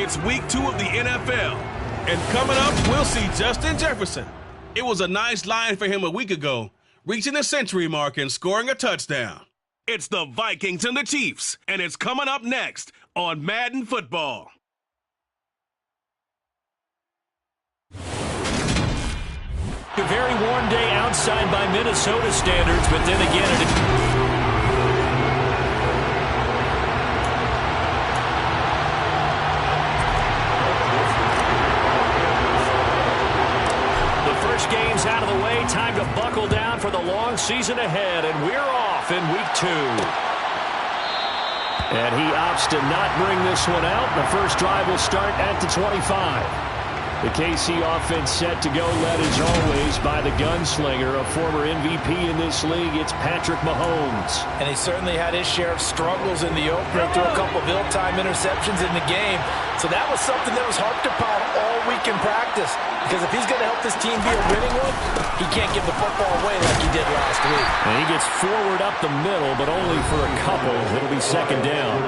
It's week 2 of the NFL. And coming up, we'll see Justin Jefferson. It was a nice line for him a week ago, reaching the century mark and scoring a touchdown. It's the Vikings and the Chiefs, and it's coming up next on Madden Football. A very warm day outside by Minnesota standards, but then again game's out of the way. Time to buckle down for the long season ahead, and we're off in week 2. And he opts to not bring this one out. The first drive will start at the 25. The KC offense set to go, led as always by the gunslinger, a former MVP in this league. It's Patrick Mahomes. And he certainly had his share of struggles in the opener, threw a couple of ill-timed interceptions in the game. So that was something that was harped upon all week in practice. Because if he's going to help this team be a winning one, he can't give the football away like he did last week. And he gets forward up the middle, but only for a couple. It'll be second down.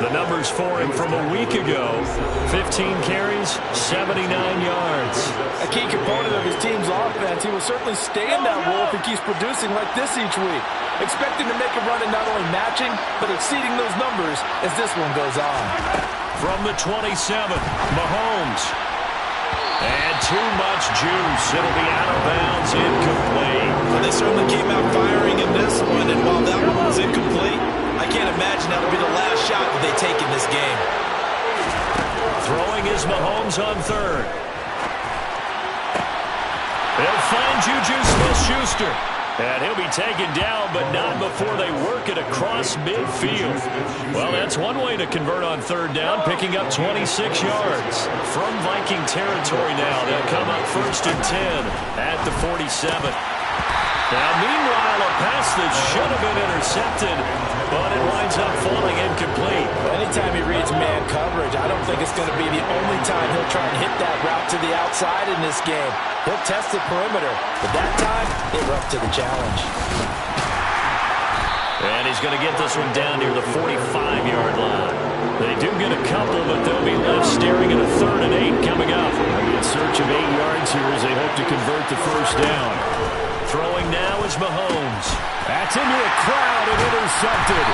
The numbers for him from a week ago: 15 carries, 79 yards. A key component of his team's offense. He will certainly stay in that role if he keeps producing like this each week. Expecting to make a run and not only matching, but exceeding those numbers as this one goes on. From the 27, Mahomes. And too much juice. It'll be out of bounds, incomplete. Well, they certainly came out firing in this one, and while that one was incomplete, I can't imagine that'll be the last shot that they take in this game. Throwing is Mahomes on third. They'll find Juju Smith-Schuster. And he'll be taken down, but not before they work it across midfield. Well, that's one way to convert on third down, picking up 26 yards. From Viking territory now, they'll come up 1st and 10 at the 47. Now, meanwhile, a pass that should have been intercepted, but it winds up falling incomplete. Anytime he reads man coverage, I don't think it's going to be the only time he'll try and hit that route to the outside in this game. He'll test the perimeter, but that time, they were up to the challenge. And he's going to get this one down near the 45-yard line. They do get a couple, but they'll be left staring at a 3rd and 8 coming up. In search of 8 yards here as they hope to convert the first down. Throwing now is Mahomes. That's into a crowd and intercepted.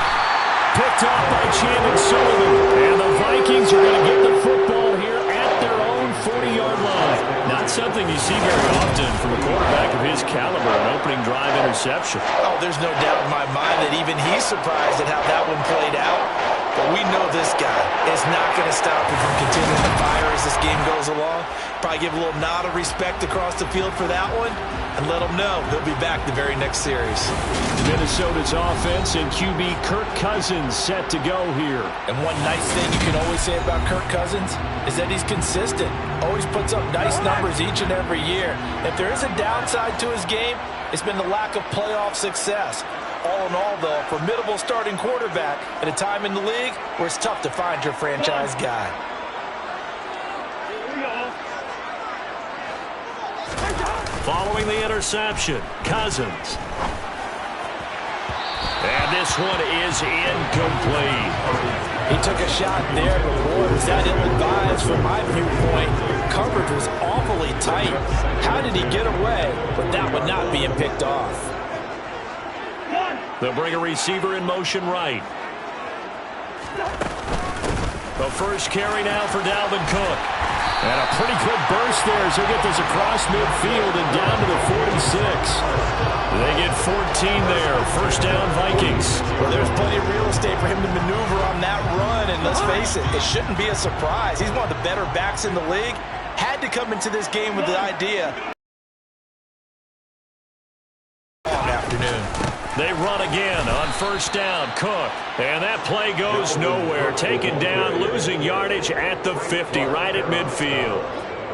Picked off by Chandon Sullivan. And the Vikings are going to get the football here at their own 40-yard line. Not something you see very often from a quarterback of his caliber, an opening drive interception. Oh, there's no doubt in my mind that even he's surprised at how that one played out. But we know this guy is not going to stop him from continuing to fire as this game goes along. Probably give a little nod of respect across the field for that one, and let him know he'll be back the very next series. Minnesota's offense and QB Kirk Cousins set to go here. And one nice thing you can always say about Kirk Cousins is that he's consistent. Always puts up nice numbers each and every year. If there is a downside to his game, it's been the lack of playoff success. All in all, though, a formidable starting quarterback at a time in the league where it's tough to find your franchise guy. Following the interception, Cousins. And this one is incomplete. He took a shot there, but boy, was that ill-advised from my viewpoint. Coverage was awfully tight. How did he get away with that one not being picked off? They'll bring a receiver in motion right. The first carry now for Dalvin Cook. And a pretty good burst there as he'll get this across midfield and down to the 46. They get 14 there. First down, Vikings. Well, there's plenty of real estate for him to maneuver on that run. And let's face it, it shouldn't be a surprise. He's one of the better backs in the league. Had to come into this game with the idea. Long afternoon. They run again on first down, Cook. And that play goes nowhere. Taken down, losing yardage at the 50, right at midfield.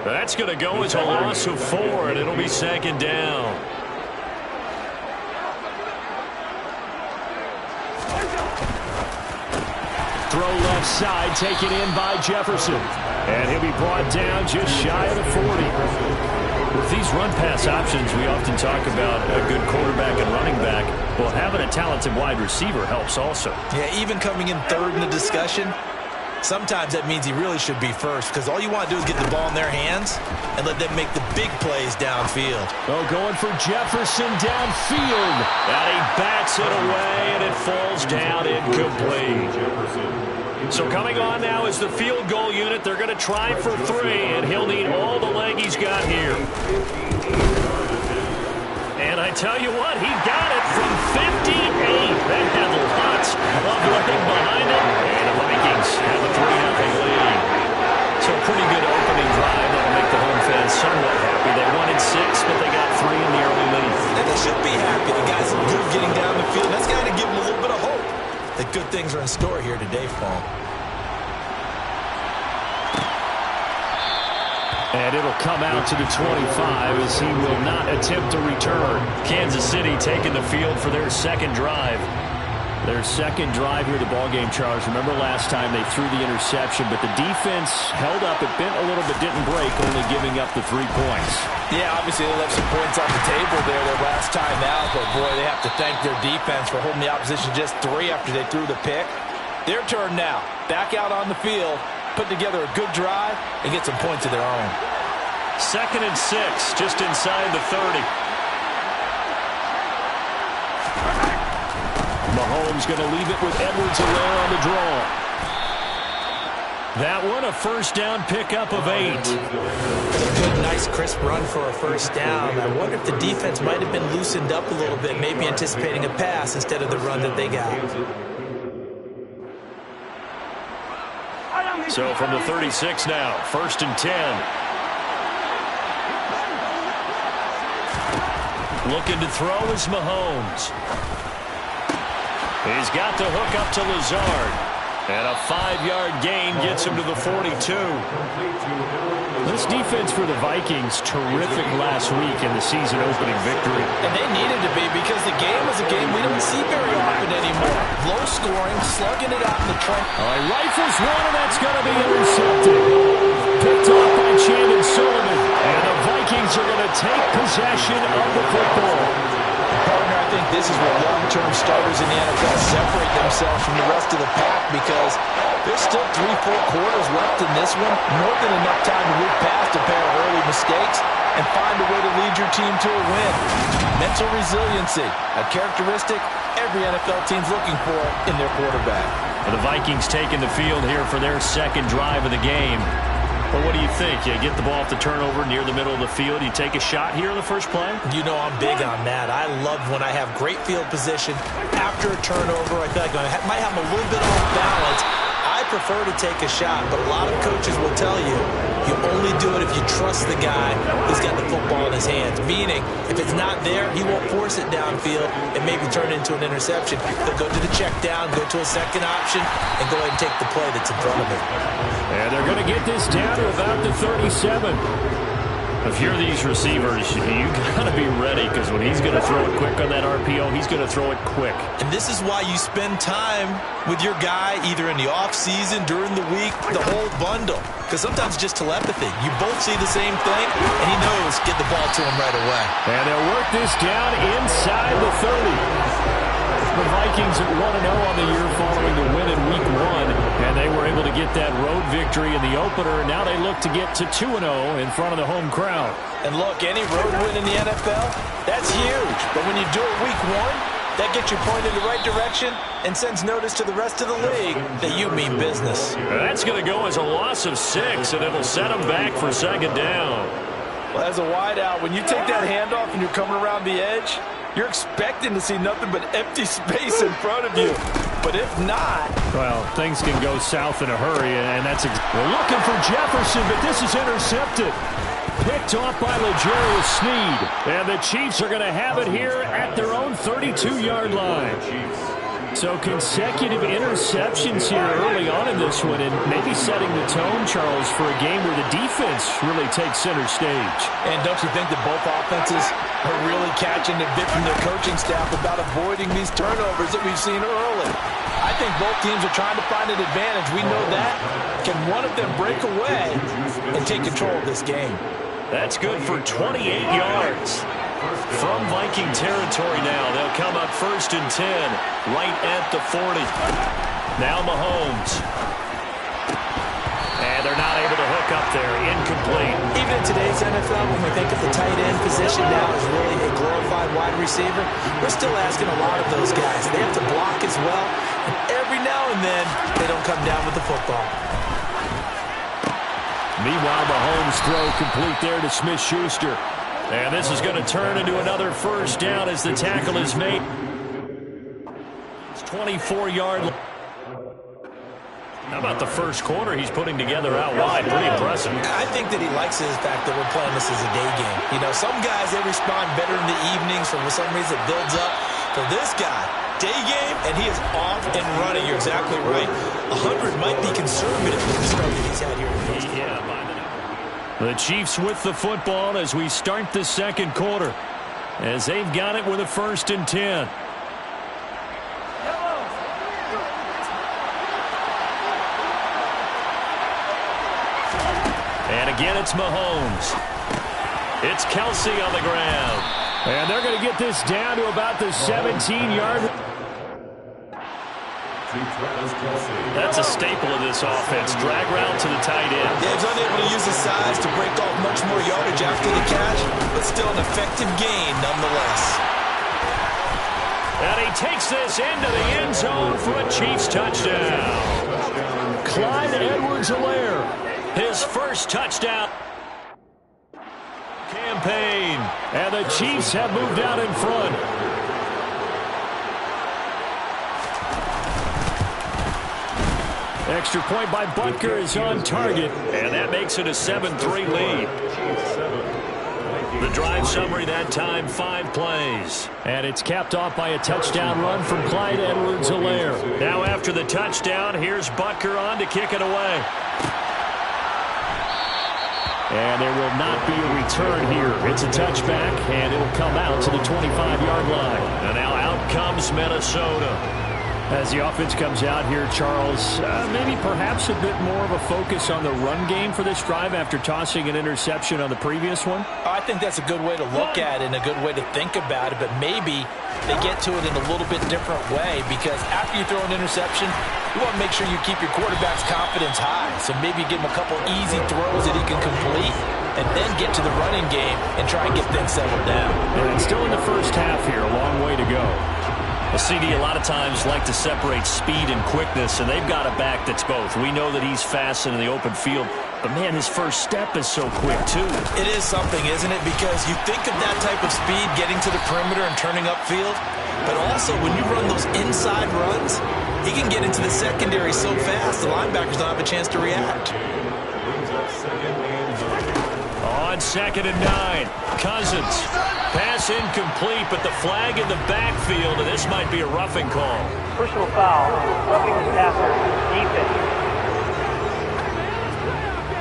That's going to go as a loss of 4, and it'll be second down. Throw left side, taken in by Jefferson. And he'll be brought down just shy of the 40. With these run-pass options, we often talk about a good quarterback and running back. Well, having a talented wide receiver helps also. Yeah, even coming in third in the discussion, sometimes that means he really should be first because all you want to do is get the ball in their hands and let them make the big plays downfield. Oh, going for Jefferson downfield. And he bats it away, and it falls down incomplete. So coming on now is the field goal unit. They're going to try for 3, and he'll need all the leg he's got here. And I tell you what, he got it from 58. That had lots of running behind it. And the Vikings have a 3-0 lead. So a pretty good opening drive that'll make the home fans somewhat happy. They wanted 6, but they got 3 in the early lead. And they should be happy. The guys are good getting down the field. That's got to give them a little bit of hope that good things are in store here today for them. And it'll come out to the 25 as he will not attempt to return. Kansas City taking the field for their second drive. Their second drive here at the ballgame, Charles. Remember last time they threw the interception, but the defense held up. It bent a little bit, didn't break, only giving up the 3 points. Yeah, obviously they left some points on the table there their last time out, but boy, they have to thank their defense for holding the opposition just 3 after they threw the pick. Their turn now. Back out on the field, put together a good drive, and get some points of their own. 2nd and 6, just inside the 30. Mahomes going to leave it with Edwards-Helaire on the draw. That one, a first down pickup of 8. It's a good, nice, crisp run for a first down. I wonder if the defense might have been loosened up a little bit, maybe anticipating a pass instead of the run that they got. So from the 36 now, 1st and 10. Looking to throw is Mahomes. He's got the hook up to Lazard. And a 5-yard gain gets him to the 42. This defense for the Vikings, terrific last week in the season-opening victory. And they needed to be because the game was a game we don't see very often anymore. Low scoring, slugging it out in the trench. All right, rifles one, and that's going to be intercepted. Picked off by Chandon Sullivan. And the Vikings are going to take possession of the football. Partner, I think this is where long-term starters in the NFL separate themselves from the rest of the pack because there's still 3-4 quarters left in this one. More than enough time to move past a pair of early mistakes and find a way to lead your team to a win. Mental resiliency, a characteristic every NFL team's looking for in their quarterback. And the Vikings taking the field here for their second drive of the game. Well, what do you think? You get the ball off the turnover near the middle of the field. You take a shot here in the first play? You know I'm big on that. I love when I have great field position. After a turnover, I feel like I might have a little bit off balance. I prefer to take a shot, but a lot of coaches will tell you, you only do it if you trust the guy who's got the football in his hands. Meaning, if it's not there, he won't force it downfield and maybe turn it into an interception. He'll go to the check down, go to a second option, and go ahead and take the play that's in front of him. And they're going to get this down to about the 37. If you're these receivers, you got to be ready because when he's going to throw it quick on that RPO, he's going to throw it quick. And this is why you spend time with your guy either in the offseason, during the week, the whole bundle. Because sometimes it's just telepathy. You both see the same thing, and he knows get the ball to him right away. And they'll work this down inside the 30. The Vikings at 1-0 on the year following the win in Week 1, and they were able to get that road victory in the opener. Now they look to get to 2-0 in front of the home crowd. And look, any road win in the NFL, that's huge. But when you do it Week 1, that gets you pointed in the right direction and sends notice to the rest of the league that you mean business. That's going to go as a loss of 6, and it'll set them back for second down. Well, as a wideout, when you take that handoff and you're coming around the edge, you're expecting to see nothing but empty space in front of you. But if not... Well, things can go south in a hurry, and that's... We're looking for Jefferson, but this is intercepted. Picked off by L'Jarius Sneed. And the Chiefs are going to have it here at their own 32-yard line. So consecutive interceptions here early on in this one, and maybe setting the tone, Charles, for a game where the defense really takes center stage. And don't you think that both offenses are really catching the bit from their coaching staff about avoiding these turnovers that we've seen early? I think both teams are trying to find an advantage. We know that. Can one of them break away and take control of this game? That's good for 28 yards. From Viking territory now, they'll come up 1st and 10, right at the 40. Now Mahomes. And they're not able to hook up there. Incomplete. Even in today's NFL, when we think of the tight end position now as really a glorified wide receiver, we're still asking a lot of those guys. They have to block as well, and every now and then, they don't come down with the football. Meanwhile, Mahomes' throw complete there to Smith-Schuster. And this is going to turn into another first down as the tackle is made. It's 24-yard line. How about the first quarter he's putting together out wide? Pretty impressive. I think that he likes the fact that we're playing this as a day game. You know, some guys, they respond better in the evenings. For some reason, it builds up. For this guy, day game, and he is off and running. You're exactly right. 100 might be conservative with the start that he's had here. The Chiefs with the football as we start the second quarter, as they've got it with a 1st and 10. And again, it's Mahomes. It's Kelsey on the ground. And they're going to get this down to about the 17-yard. That's a staple of this offense. Drag route to the tight end. Yeah, he's unable to use his size to break off much more yardage after the catch, but still an effective gain nonetheless. And he takes this into the end zone for a Chiefs touchdown. Clyde Edwards-Helaire, his first touchdown campaign. And the Chiefs have moved out in front. Extra point by Butker is on target, and that makes it a 7-3 lead. The drive summary that time, 5 plays. And it's capped off by a touchdown run from Clyde Edwards-Helaire. Now after the touchdown, here's Butker on to kick it away. And there will not be a return here. It's a touchback, and it'll come out to the 25-yard line. And now out comes Minnesota. As the offense comes out here, Charles, maybe perhaps a bit more of a focus on the run game for this drive after tossing an interception on the previous one? I think that's a good way to look at it and a good way to think about it, but maybe they get to it in a little bit different way, because after you throw an interception, you want to make sure you keep your quarterback's confidence high. So maybe give him a couple easy throws that he can complete, and then get to the running game and try and get things settled down. And it's still in the first half here, a long way to go. A CD a lot of times like to separate speed and quickness, and they've got a back that's both. We know that he's fast in the open field, but man, his first step is so quick too. It is something, isn't it? Because you think of that type of speed getting to the perimeter and turning upfield, but also when you run those inside runs, he can get into the secondary so fast the linebackers don't have a chance to react. On 2nd and 9, Cousins. Pass incomplete, but the flag in the backfield, and this might be a roughing call. Personal foul, roughing the passer,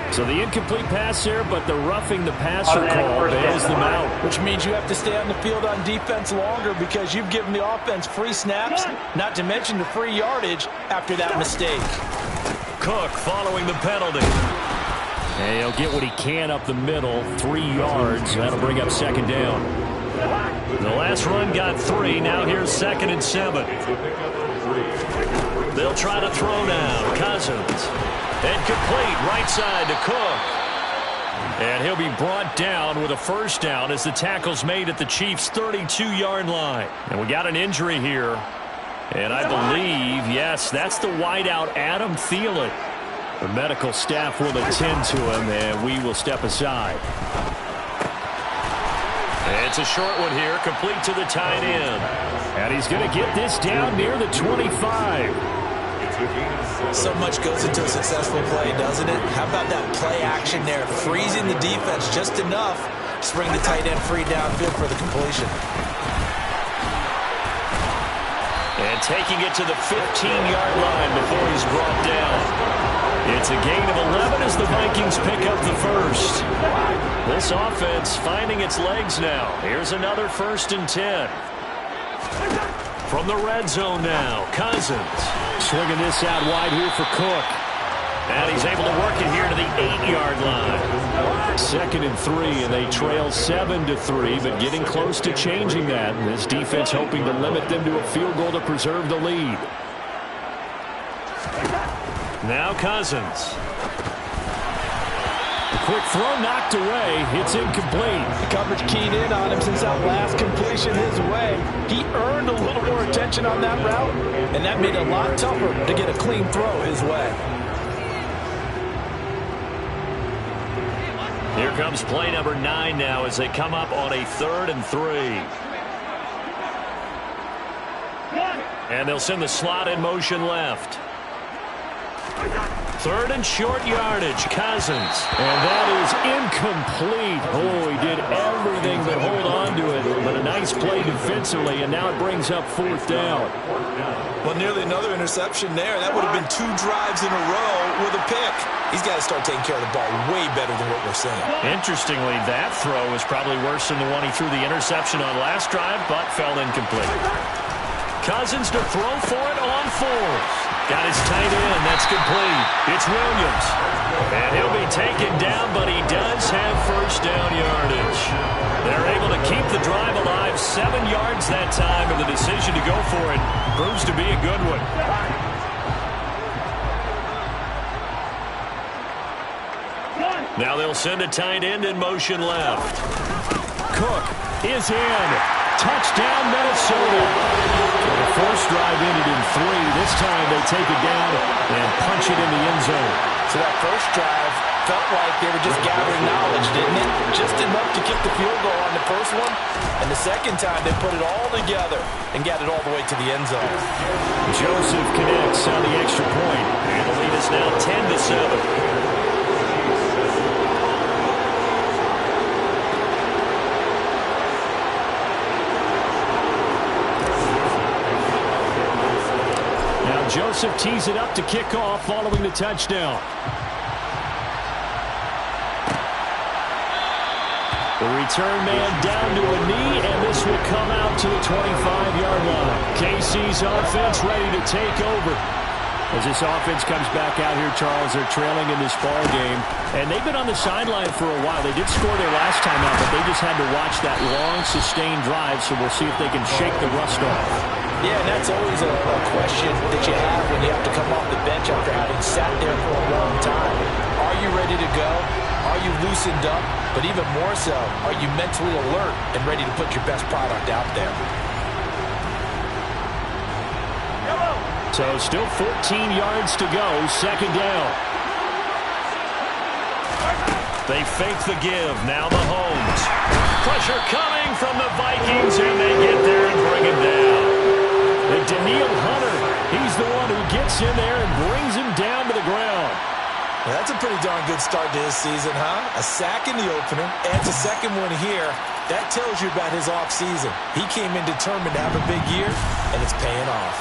defense. So the incomplete pass there, but the roughing the passer call bails them out. Which means you have to stay on the field on defense longer because you've given the offense free snaps, not to mention the free yardage after that mistake. Cook following the penalty. And he'll get what he can up the middle, 3 yards. That'll bring up 2nd down. The last run got 3. Now here's 2nd and 7. They'll try to throw now. Cousins. And complete right side to Cook. And he'll be brought down with a first down as the tackle's made at the Chiefs' 32-yard line. And we got an injury here. And I believe, yes, that's the wideout, Adam Thielen. The medical staff will attend to him, and we will step aside. It's a short one here, complete to the tight end. And he's going to get this down near the 25. So much goes into a successful play, doesn't it? How about that play action there, freezing the defense just enough to bring the tight end free downfield for the completion. And taking it to the 15-yard line before he's brought down. It's a gain of 11 as the Vikings pick up the first. This offense finding its legs now. Here's another 1st and 10. From the red zone now, Cousins. Swinging this out wide here for Cook. And he's able to work it here to the 8-yard line. 2nd and 3, and they trail 7-3, but getting close to changing that. And this defense hoping to limit them to a field goal to preserve the lead. Now Cousins. Quick throw knocked away. It's incomplete. The coverage keyed in on him since that last completion his way. He earned a little more attention on that route, and that made it a lot tougher to get a clean throw his way. Here comes play number 9 now as they come up on a 3rd and 3. And they'll send the slot in motion left. 3rd and short yardage, Cousins. And that is incomplete. Oh, he did everything but hold on to it. But a nice play defensively, and now it brings up 4th down. Well, nearly another interception there. That would have been 2 drives in a row with a pick. He's got to start taking care of the ball way better than what we're seeing. Interestingly, that throw was probably worse than the one he threw the interception on last drive, but fell incomplete. Cousins to throw for it on 4th. Got his tight end. That's complete. It's Williams. And he'll be taken down, but he does have 1st down yardage. They're able to keep the drive alive. 7 yards that time, and the decision to go for it proves to be a good one. Now they'll send a tight end in motion left. Cook is in. Touchdown, Minnesota. The first drive ended in 3. This time they take it down and punch it in the end zone. So that first drive felt like they were just gathering knowledge, didn't it? Just enough to kick the field goal on the first one. And the second time they put it all together and got it all the way to the end zone. Joseph connects on the extra point. And the lead is now 10-7. Joseph tees it up to kick off following the touchdown. The return man down to a knee, and this will come out to the 25-yard line. KC's offense ready to take over. As this offense comes back out here, Charles, they're trailing in this ball game. And they've been on the sideline for a while. They did score their last time out, but they just had to watch that long, sustained drive, so we'll see if they can shake the rust off. Yeah, and that's always a question that you have when you have to come off the bench after having sat there for a long time. Are you ready to go? Are you loosened up? But even more so, are you mentally alert and ready to put your best product out there? So still 14 yards to go, 2nd down. They fake the give, now Mahomes. Pressure coming from the Vikings, and they get there and bring him down. And Daniil Hunter, he's the one who gets in there and brings him down to the ground. Well, that's a pretty darn good start to his season, huh? A sack in the opener, adds a second one here. That tells you about his offseason. He came in determined to have a big year, and it's paying off.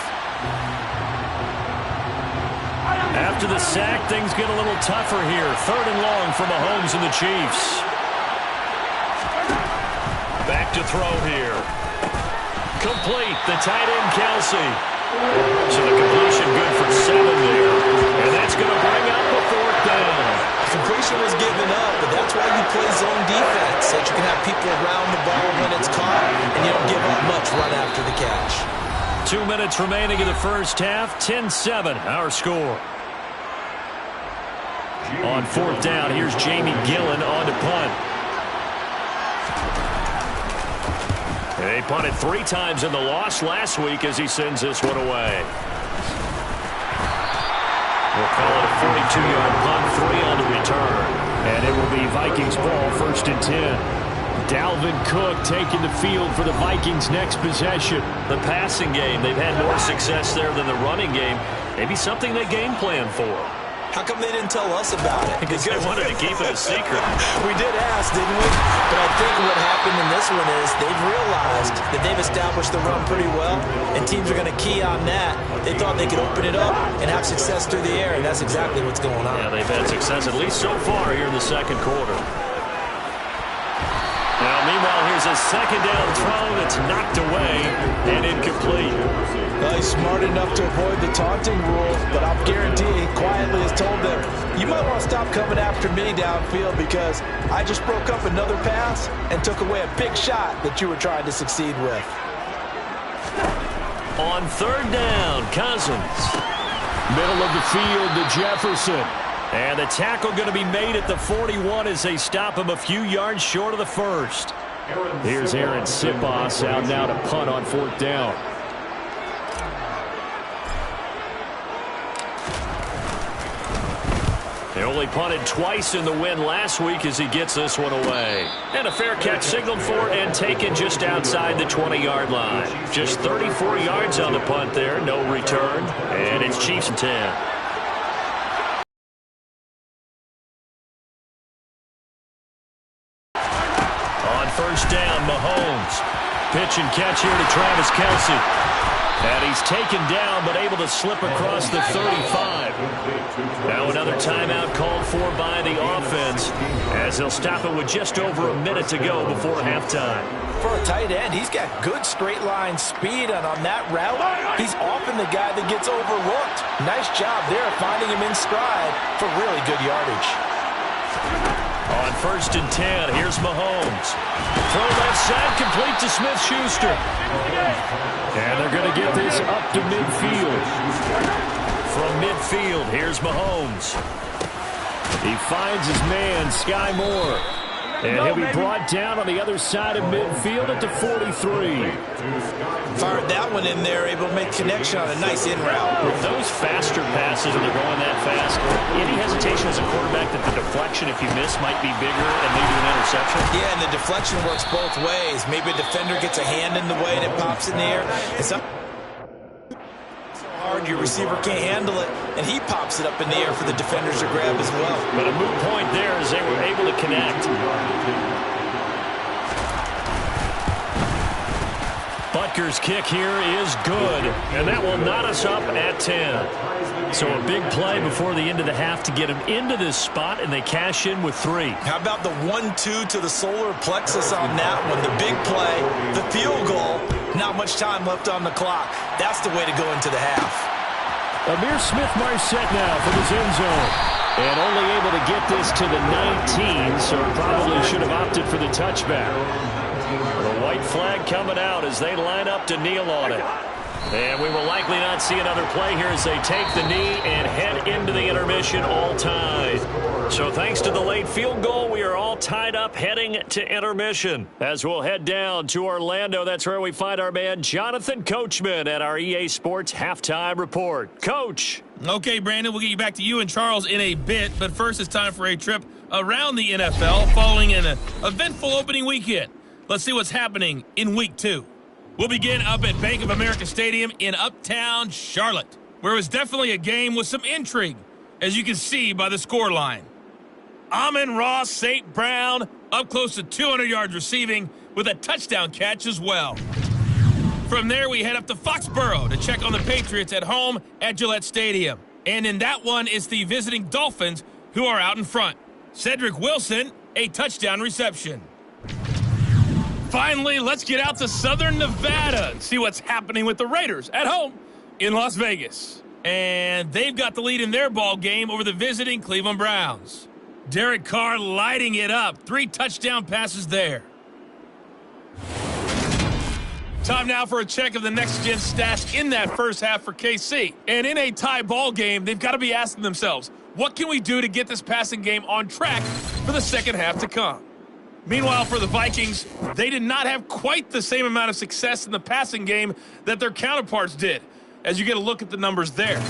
After the sack, things get a little tougher here. 3rd and long for Mahomes and the Chiefs. Back to throw here. Complete, the tight end, Kelsey. So the completion good for 7 there. And that's going to bring up a 4th down. Completion was given up, but that's why you play zone defense, so that you can have people around the ball when it's caught, and you don't give up much run after the catch. 2 minutes remaining in the first half, 10-7, our score. On 4th down, here's Jamie Gillen on to punt. They punted 3 times in the loss last week as he sends this one away. We'll call it a 42-yard punt, 3 on the return. And it will be Vikings ball, 1st and 10. Dalvin Cook taking the field for the Vikings' next possession. The passing game, they've had more success there than the running game. Maybe something they game plan for. How come they didn't tell us about it? Because they wanted to keep it a secret. We did ask, didn't we? But I think what happened in this one is they've realized that they've established the run pretty well, and teams are going to key on that. They thought they could open it up and have success through the air, and that's exactly what's going on. Yeah, they've had success, at least so far, here in the 2nd quarter. Now, meanwhile, here's a 2nd down throw that's knocked away and incomplete. Well, he's smart enough to avoid the taunting rule, but I'll guarantee he quietly has told them, you might want to stop coming after me downfield because I just broke up another pass and took away a big shot that you were trying to succeed with. On 3rd down, Cousins. Middle of the field to Jefferson. And the tackle going to be made at the 41 as they stop him a few yards short of the first. Here's Aaron Sipos out now to punt on 4th down. They only punted twice in the win last week as he gets this one away. And a fair catch signaled for and taken just outside the 20-yard line. Just 34 yards on the punt there, no return. And it's Chiefs 10. On 1st down, Mahomes. Pitch and catch here to Travis Kelce. And he's taken down, but able to slip across the 35. Now another timeout called for by the offense, as they'll stop it with just over a minute to go before halftime. For a tight end, he's got good straight line speed, and on that route, he's often the guy that gets overlooked. Nice job there finding him in stride for really good yardage. On 1st and 10, here's Mahomes. Throw left side, complete to Smith-Schuster. And they're going to get this up to midfield. From midfield, here's Mahomes. He finds his man, Sky Moore. And he'll be brought down on the other side of midfield at the 43. Fired that one in there, able to make connection on a nice in route. With those faster passes, when they're going that fast, any hesitation as a quarterback that the deflection, if you miss, might be bigger and maybe an interception? Yeah, and the deflection works both ways. Maybe a defender gets a hand in the way and it pops in the air. And so hard, your receiver can't handle it, and he pops it up in the air for the defenders to grab as well. But a moot point there as they were able to connect. Butker's kick here is good, and that will knot us up at 10. So a big play before the end of the half to get him into this spot, and they cash in with 3. How about the 1-2 to the solar plexus on that one? The big play, the field goal, not much time left on the clock. That's the way to go into the half. Amir Smith-Marset now from his end zone. And only able to get this to the 19, so probably should have opted for the touchback. The white flag coming out as they line up to kneel on it. And we will likely not see another play here as they take the knee and head into the intermission all tied. So thanks to the late field goal, we are all tied up heading to intermission. As we'll head down to Orlando, that's where we find our man Jonathan Coachman at our EA Sports Halftime Report. Coach. Okay, Brandon, we'll get you back to you and Charles in a bit. But first, it's time for a trip around the NFL following an eventful opening weekend. Let's see what's happening in Week 2. We'll begin up at Bank of America Stadium in Uptown Charlotte, where it was definitely a game with some intrigue, as you can see by the scoreline. Amon-Ra St. Brown up close to 200 yards receiving with a touchdown catch as well. From there, we head up to Foxborough to check on the Patriots at home at Gillette Stadium. And in that one, it's the visiting Dolphins who are out in front. Cedric Wilson, a touchdown reception. Finally, let's get out to Southern Nevada and see what's happening with the Raiders at home in Las Vegas. And they've got the lead in their ball game over the visiting Cleveland Browns. Derek Carr lighting it up. 3 touchdown passes there. Time now for a check of the next-gen stats in that first half for KC. And in a tie ball game, they've got to be asking themselves, what can we do to get this passing game on track for the second half to come? Meanwhile, for the Vikings, they did not have quite the same amount of success in the passing game that their counterparts did, as you get a look at the numbers there.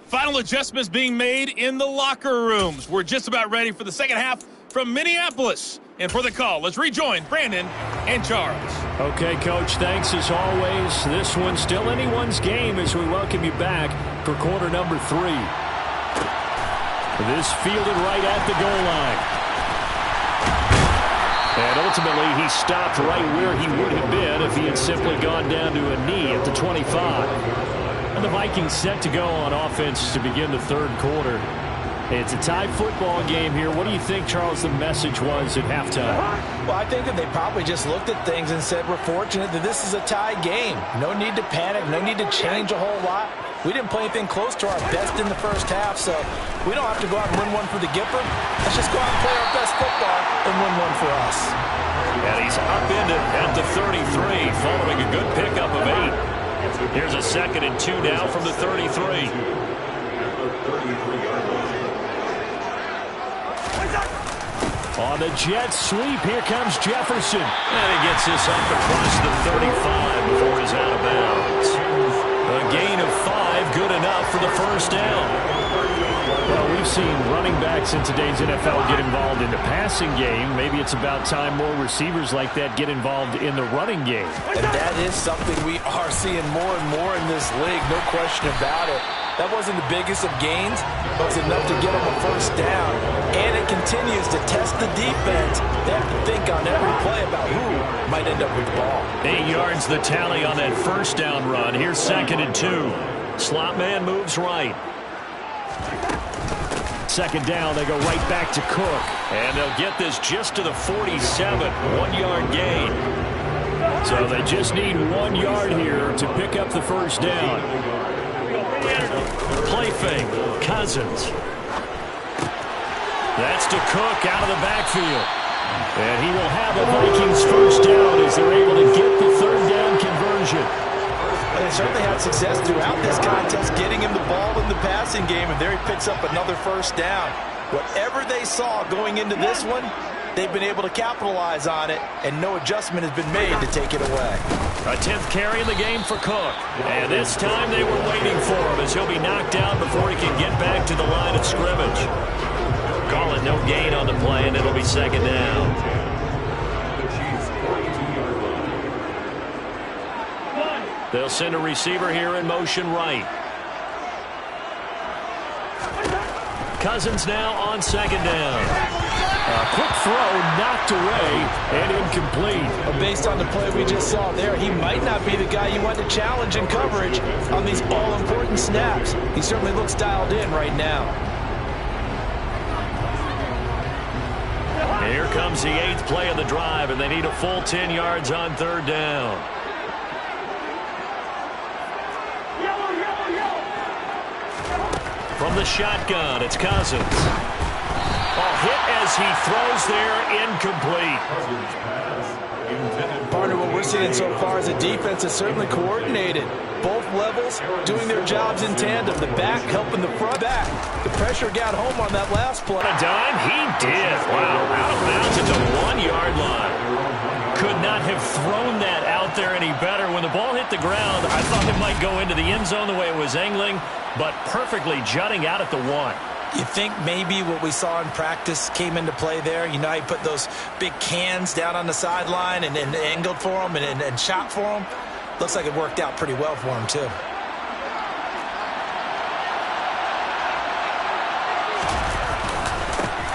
Final adjustments being made in the locker rooms. We're just about ready for the second half from Minneapolis. And for the call, let's rejoin Brandon and Charles. Okay, Coach, thanks as always. This one's still anyone's game as we welcome you back for quarter number 3. This fielded right at the goal line. And ultimately, he stopped right where he would have been if he had simply gone down to a knee at the 25. And the Vikings set to go on offense to begin the third quarter. It's a tie football game here. What do you think, Charles, the message was at halftime? Well, I think that they probably just looked at things and said, we're fortunate that this is a tie game. No need to panic, no need to change a whole lot. We didn't play anything close to our best in the first half, so we don't have to go out and win one for the Gipper. Let's just go out and play our best football and win one for us. And he's upended at the 33, following a good pickup of 8. Here's a 2nd and 2 now from the 33. On the jet sweep, here comes Jefferson. And he gets this up across the 35 before he's out of bounds. A gain of 5, good enough for the first down. Well, we've seen running backs in today's NFL get involved in the passing game. Maybe it's about time more receivers like that get involved in the running game. And that is something we are seeing more and more in this league, no question about it. That wasn't the biggest of gains, but it was enough to get them a first down. And it continues to test the defense. They have to think on every play about who might end up with the ball. 8 yards the tally on that first down run. Here's 2nd and 2. Slot man moves right. 2nd down, they go right back to Cook. And they'll get this just to the 47, 1-yard gain. So they just need 1 yard here to pick up the first down. Play fake, Cousins. That's to Cook out of the backfield. And he will have a Vikings first down as they're able to get the 3rd down conversion. They certainly had success throughout this contest getting him the ball in the passing game, and there he picks up another first down. Whatever they saw going into this one, they've been able to capitalize on it, and no adjustment has been made to take it away. A 10th carry in the game for Cook. And this time they were waiting for him as he'll be knocked out before he can get back to the line of scrimmage. Call it no gain on the play, and it'll be 2nd down. They'll send a receiver here in motion right. Cousins now on 2nd down. A quick throw knocked away and incomplete. Based on the play we just saw there, he might not be the guy you want to challenge in coverage on these all-important snaps. He certainly looks dialed in right now. Here comes the 8th play of the drive, and they need a full 10 yards on 3rd down. From the shotgun, it's Cousins. Hit as he throws there, incomplete. Partner, what we're seeing so far is a defense is certainly coordinated. Both levels doing their jobs in tandem. The back helping the front back. The pressure got home on that last play. A dime? He did. Wow, out of bounds at the 1-yard line. Could not have thrown that out there any better. When the ball hit the ground, I thought it might go into the end zone the way it was angling, but perfectly jutting out at the 1. You think maybe what we saw in practice came into play there? You know, he put those big cans down on the sideline and angled for him and shot for him. Looks like it worked out pretty well for him, too.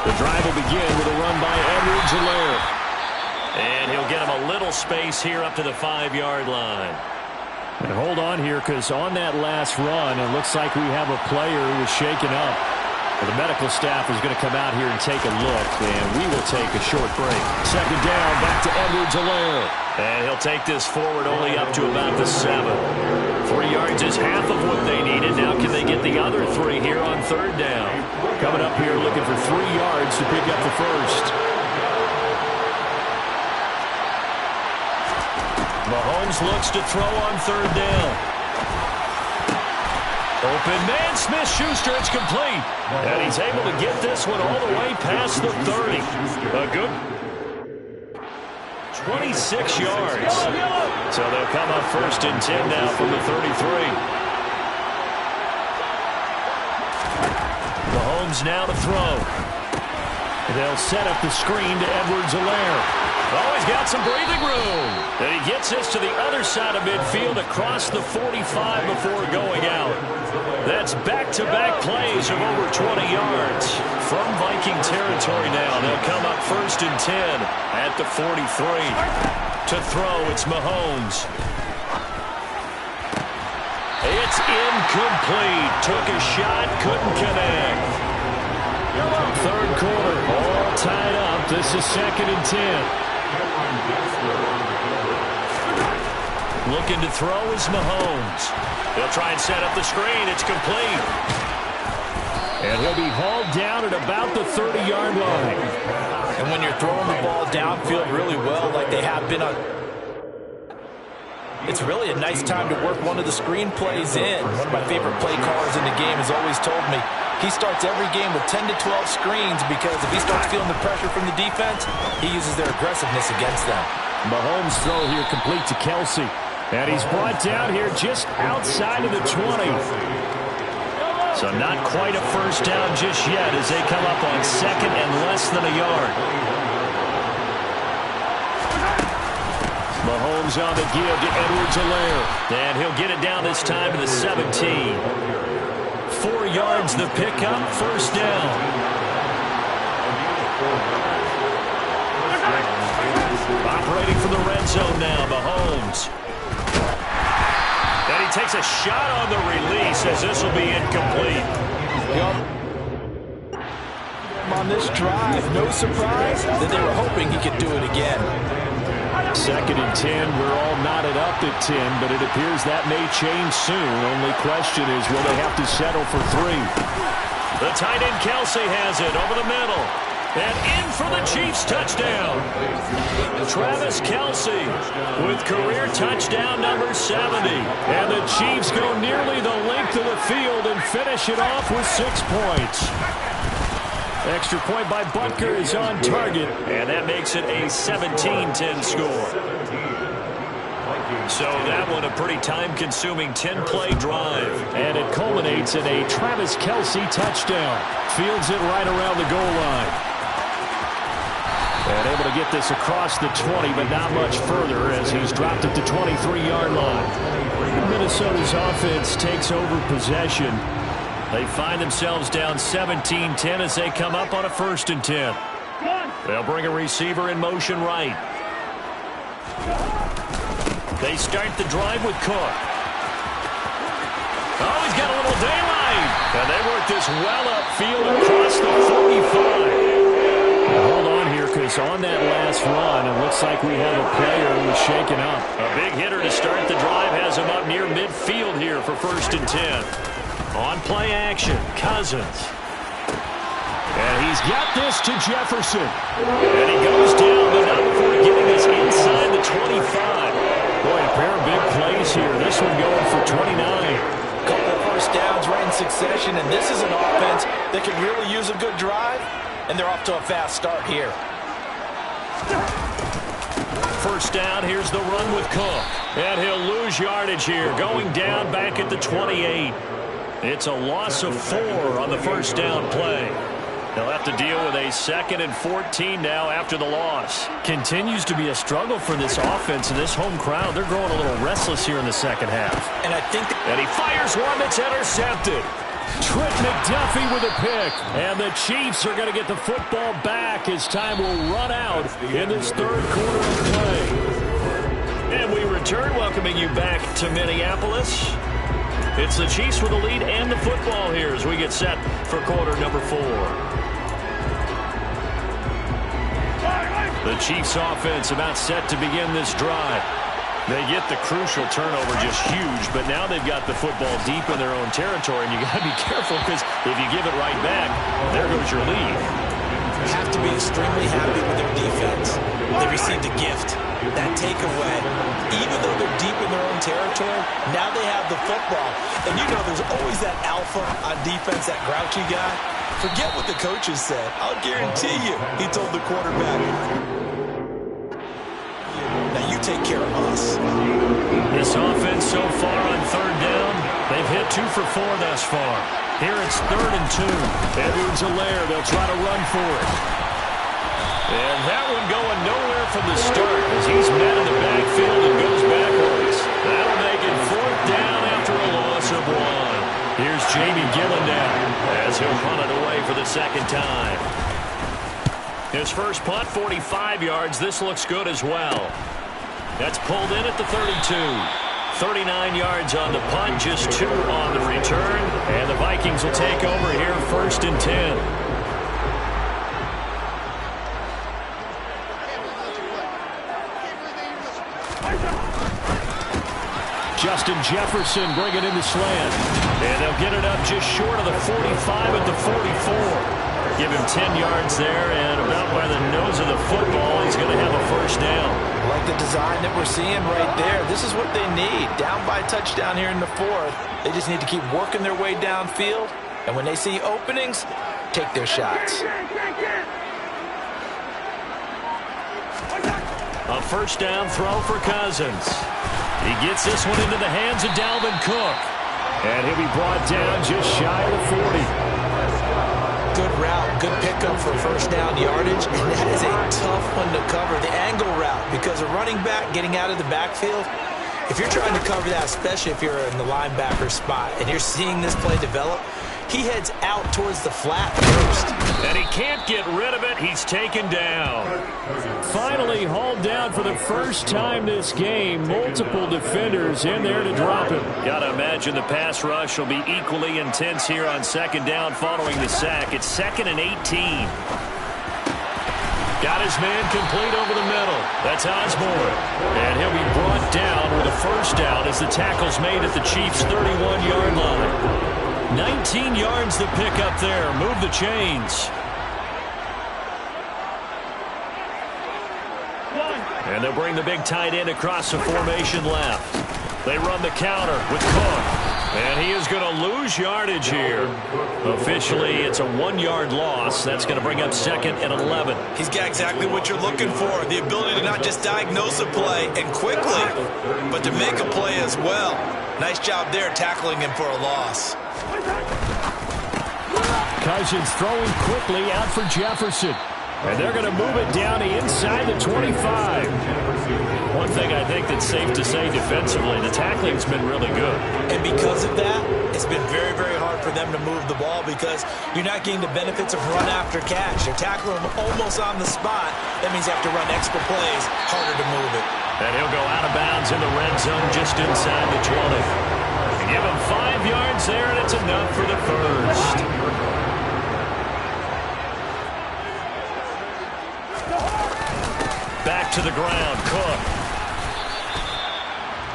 The drive will begin with a run by Edwards-Helaire. And he'll get him a little space here up to the 5-yard line. And hold on here, because on that last run, it looks like we have a player who was shaken up. Well, the medical staff is going to come out here and take a look, and we will take a short break. 2nd down, back to Edwards-Helaire. And he'll take this forward only up to about the 7. 3 yards is half of what they needed. Now can they get the other 3 here on 3rd down? Coming up here looking for 3 yards to pick up the first. Mahomes looks to throw on 3rd down. Open man, Smith-Schuster, it's complete. And he's able to get this one all the way past the 30. A good 26 yards. So they'll come up 1st and 10 now from the 33. Mahomes now to throw. They'll set up the screen to Edwards-Helaire. Oh, he's got some breathing room. And he gets this to the other side of midfield across the 45 before going out. That's back-to-back plays of over 20 yards. From Viking territory now, they'll come up 1st and 10 at the 43. To throw, it's Mahomes. It's incomplete. Took a shot, couldn't connect. 3rd quarter, all tied up. This is 2nd and 10. Looking to throw is Mahomes. He'll try and set up the screen. It's complete. And he'll be hauled down at about the 30-yard line. And when you're throwing the ball downfield really well like they have been on It's really a nice time to work one of the screenplays in. One of my favorite play callers in the game has always told me he starts every game with 10 to 12 screens because if he starts feeling the pressure from the defense, he uses their aggressiveness against them. Mahomes' throw here complete to Kelce. And he's brought down here just outside of the 20. So not quite a first down just yet as they come up on second and less than a yard. Mahomes on the give to Edwards-Helaire. And he'll get it down this time to the 17. 4 yards the pickup, first down. Operating from the red zone now, Mahomes. And he takes a shot on the release as this will be incomplete. On this drive, no surprise that they were hoping he could do it again. Second and 10, we're all knotted up at 10, but it appears that may change soon. Only question is, will they have to settle for 3? The tight end Kelce has it over the middle. And in for the Chiefs touchdown. Travis Kelce with career touchdown number 70. And the Chiefs go nearly the length of the field and finish it off with 6 points. Extra point by Butker is on target. And that makes it a 17-10 score. So that one a pretty time-consuming 10-play drive. And it culminates in a Travis Kelce touchdown. Fields it right around the goal line. And able to get this across the 20, but not much further as he's dropped at the 23-yard line. Minnesota's offense takes over possession. They find themselves down 17-10 as they come up on a 1st and 10. They'll bring a receiver in motion right. They start the drive with Cook. Oh, he's got a little daylight. And they work this well upfield across the 45. Hold on here, because on that last run, it looks like we have a player who's shaken up. A big hitter to start the drive has him up near midfield here for 1st and 10. On play action, Cousins. And he's got this to Jefferson. And he goes down, but not before getting this inside the 25. Boy, a pair of big plays here. This one going for 29. A couple of first downs right in succession, and this is an offense that could really use a good drive, and they're off to a fast start here. First down, here's the run with Cook. And he'll lose yardage here, going down back at the 28. It's a loss of 4 on the first down play. They'll have to deal with a 2nd and 14 now after the loss. Continues to be a struggle for this offense and this home crowd. They're growing a little restless here in the second half. And I think and he fires one that's intercepted. Trent McDuffie with a pick. And the Chiefs are going to get the football back as time will run out in this 3rd quarter of play. And we return, welcoming you back to Minneapolis. It's the Chiefs with the lead and the football here as we get set for quarter number 4. The Chiefs offense about set to begin this drive. They get the crucial turnover, just huge, but now they've got the football deep in their own territory, and you got to be careful because if you give it right back, there goes your lead. you have to be extremely happy with their defense. They received a gift. That takeaway, even though they're deep in their own territory, now they have the football. And you know there's always that alpha on defense, that grouchy guy. Forget what the coaches said. I'll guarantee you, he told the quarterback, now you take care of us. This offense so far on 3rd down, they've hit 2 for 4 thus far. Here it's 3rd and 2. Edwards-Helaire, they'll try to run for it. And that one going nowhere from the start as he's met in the backfield and goes backwards. That'll make it 4th down after a loss of 1. Here's Jamie Gillen now as he'll punt it away for the 2nd time. His first punt, 45 yards. This looks good as well. That's pulled in at the 32. 39 yards on the punt, just 2 on the return. And the Vikings will take over here 1st and 10. Justin Jefferson bringing in the slant. And they'll get it up just short of the 45 at the 44. Give him 10 yards there, and about by the nose of the football, he's going to have a first down. I like the design that we're seeing right there. This is what they need. Down by a touchdown here in the fourth. They just need to keep working their way downfield. And when they see openings, take their shots. A first down throw for Cousins. He gets this one into the hands of Dalvin Cook. And he'll be brought down just shy of the 40. Good route, good pickup for first down yardage, and that is a tough one to cover, the angle route, because a running back getting out of the backfield, if you're trying to cover that, especially if you're in the linebacker spot, and you're seeing this play develop, he heads out towards the flat first. And he can't get rid of it. He's taken down. Finally hauled down for the first time this game. Multiple defenders in there to drop him. Got to imagine the pass rush will be equally intense here on second down following the sack. It's 2nd and 18. Got his man complete over the middle. That's Osborne. And he'll be brought down with a first down as the tackle's made at the Chiefs' 31-yard line. 19 yards to pick up there. Move the chains. And they'll bring the big tight end across the formation left. They run the counter with Cook. And he is going to lose yardage here. Officially, it's a 1-yard loss. That's going to bring up 2nd and 11. He's got exactly what you're looking for. The ability to not just diagnose a play and quickly, but to make a play as well. Nice job there tackling him for a loss. Cousins throwing quickly out for Jefferson. And they're going to move it down to inside the 25. One thing I think that's safe to say defensively, the tackling's been really good. And because of that, it's been very, very hard for them to move the ball because you're not getting the benefits of run after catch. They're tackling them almost on the spot. That means you have to run extra plays, harder to move it. And he'll go out of bounds in the red zone just inside the 20. Give him 5 yards there, and it's enough for the first. Back to the ground, Cook.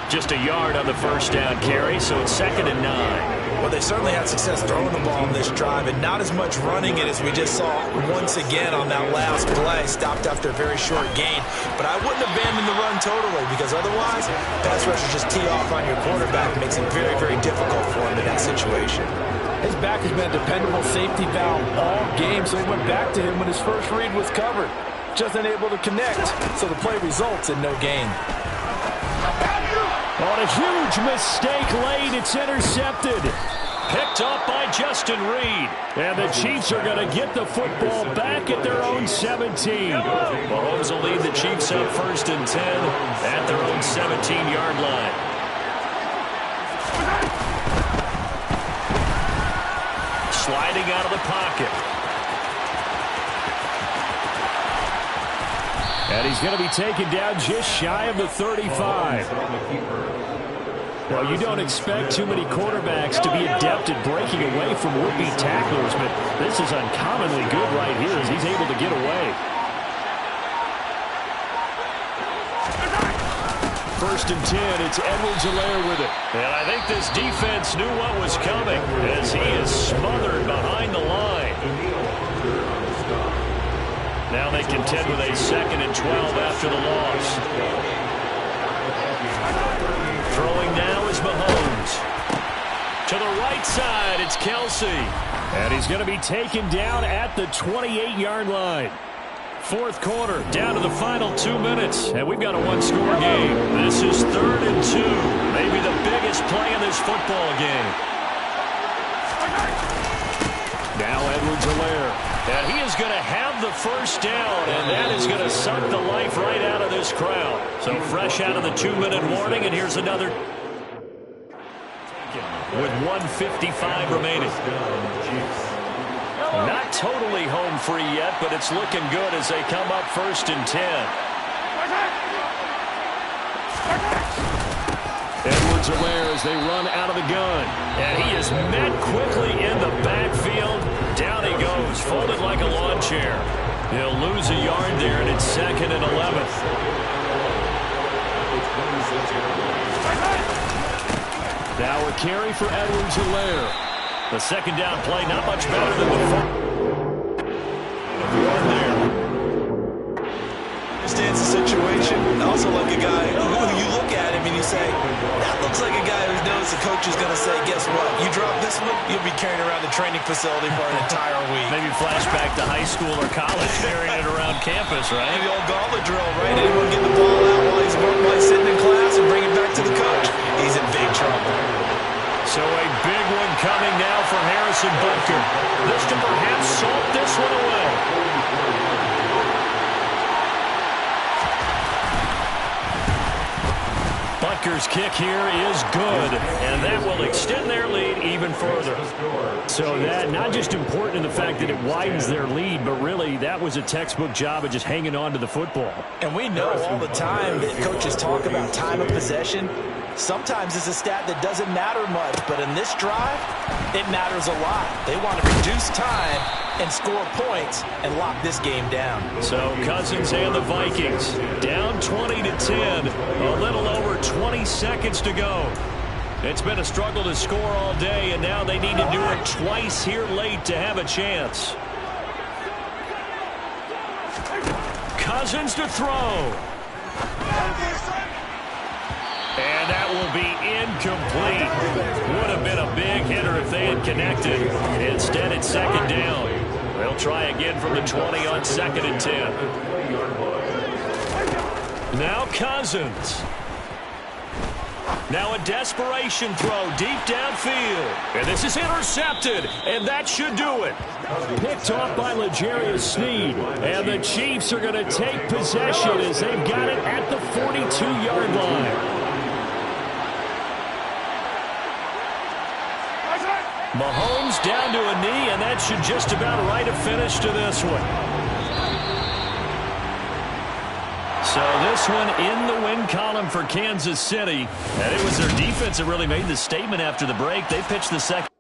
Just a yard on the first down carry, so it's 2nd and 9. Well, they certainly had success throwing the ball on this drive, and not as much running it as we just saw once again on that last play. Stopped after a very short gain. But I wouldn't abandon the run totally, because otherwise, pass rushers just tee off on your quarterback. It makes it very, very difficult for him in that situation. His back has been a dependable safety valve all game, so he went back to him when his first read was covered. Just unable to connect, so the play results in no gain. On a huge mistake late, it's intercepted. Picked up by Justin Reed. And the Chiefs are going to get the football back at their own 17. Mahomes will lead the Chiefs up 1st and 10 at their own 17-yard line. Sliding out of the pocket. And he's going to be taken down just shy of the 35. Well, you don't expect too many quarterbacks to be adept at breaking away from would-be tacklers, but this is uncommonly good right here as he's able to get away. 1st and 10, it's Edwards-Helaire with it. And I think this defense knew what was coming as he is smothered behind the line. Now they contend with a 2nd and 12 after the loss. Throwing now is Mahomes. To the right side, it's Kelsey. And he's going to be taken down at the 28-yard line. 4th quarter, down to the final 2 minutes. And we've got a one-score game. This is 3rd and 2. Maybe the biggest play in this football game. Now Edwards-Helaire. And he is going to have the first down, and that is going to suck the life right out of this crowd. So fresh out of the 2-minute warning, and here's another with 1:55 remaining. Not totally home free yet, but it's looking good as they come up 1st and 10. Edwards-Helaire as they run out of the gun. And he is met quickly in the backfield. Down he goes, folded like a lawn chair. He'll lose a yard there, and it's 2nd and 11. Now a carry for Edwards-Helaire. The 2nd down play, not much better than the first. situation. Also like a guy who you look at him and you say, that looks like a guy who knows the coach is going to say, guess what? You drop this one, you'll be carrying around the training facility for an entire week. Maybe flashback to high school or college, carrying it around campus, right? The old gauntlet drill, right? Anyone get the ball out while he's sitting in class and bring it back to the coach? He's in big trouble. So a big one coming now for Harrison Butker. This to perhaps salt this one away. Butker's kick here is good, and that will extend their lead even further. So that not just important in the fact that it widens their lead, but really that was a textbook job of just hanging on to the football. And we know all the time that coaches talk about time of possession. Sometimes it's a stat that doesn't matter much, but in this drive, it matters a lot. They want to reduce time and score points and lock this game down. So Cousins and the Vikings down 20-10, a little over 20 seconds to go. It's been a struggle to score all day, and now they need to do it twice here late to have a chance. Cousins to throw. And that will be incomplete. Would have been a big hitter if they had connected. Instead, it's second down. They'll try again from the 20 on 2nd and 10. Now Cousins. Now a desperation throw deep downfield. And this is intercepted. And that should do it. Picked off by L'Jarius Sneed. And the Chiefs are going to take possession as they've got it at the 42-yard line. Mahomes down to a knee, and that should just about write a finish to this one. So this one in the win column for Kansas City. And it was their defense that really made the statement after the break. They pitched the second.